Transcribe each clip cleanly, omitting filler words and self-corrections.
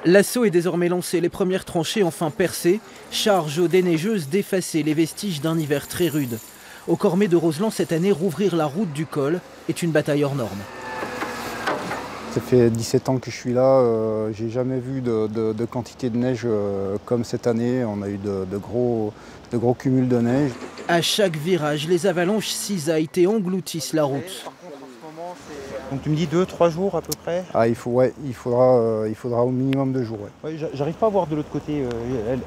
L'assaut est désormais lancé, les premières tranchées enfin percées, charge aux déneigeuses d'effacer les vestiges d'un hiver très rude. Au Cormet de Roseland cette année, rouvrir la route du col est une bataille hors norme. Ça fait 17 ans que je suis là, j'ai jamais vu de quantité de neige comme cette année. On a eu de gros cumuls de neige. À chaque virage, les avalanches cisaillent et engloutissent la route. Donc tu me dis 2-3 jours à peu près? Ah, il faudra au minimum 2 jours. Ouais. Ouais, j'arrive pas à voir de l'autre côté,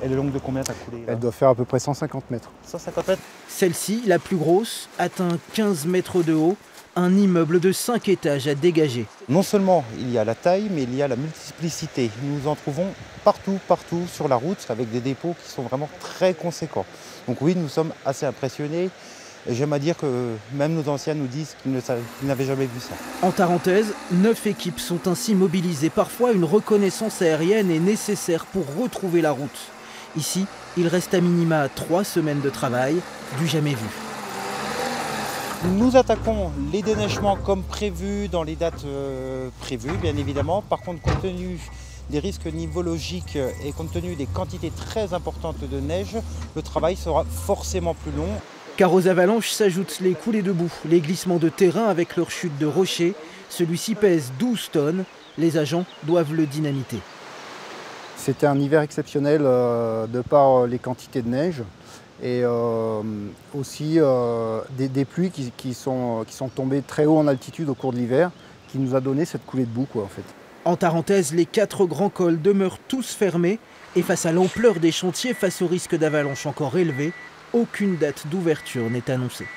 elle est longue de combien ta coulée là? Elle doit faire à peu près 150 mètres. 150 mètres? Celle-ci, la plus grosse, atteint 15 mètres de haut, un immeuble de 5 étages à dégager. Non seulement il y a la taille, mais il y a la multiplicité. Nous en trouvons partout sur la route, avec des dépôts qui sont vraiment très conséquents. Donc oui, nous sommes assez impressionnés. J'aime à dire que même nos anciens nous disent qu'ils n'avaient jamais vu ça. En Tarentaise, 9 équipes sont ainsi mobilisées. Parfois, une reconnaissance aérienne est nécessaire pour retrouver la route. Ici, il reste à minima 3 semaines de travail, du jamais vu. Nous attaquons les déneigements comme prévu dans les dates prévues, bien évidemment. Par contre, compte tenu des risques nivologiques et compte tenu des quantités très importantes de neige, le travail sera forcément plus long. Car aux avalanches s'ajoutent les coulées de boue, les glissements de terrain avec leur chute de rochers. Celui-ci pèse 12 tonnes. Les agents doivent le dynamiter. C'était un hiver exceptionnel de par les quantités de neige et aussi des pluies qui sont tombées très haut en altitude au cours de l'hiver, qui nous a donné cette coulée de boue, en fait. En Tarentaise, les 4 grands cols demeurent tous fermés et face à l'ampleur des chantiers, face au risque d'avalanche encore élevé, aucune date d'ouverture n'est annoncée.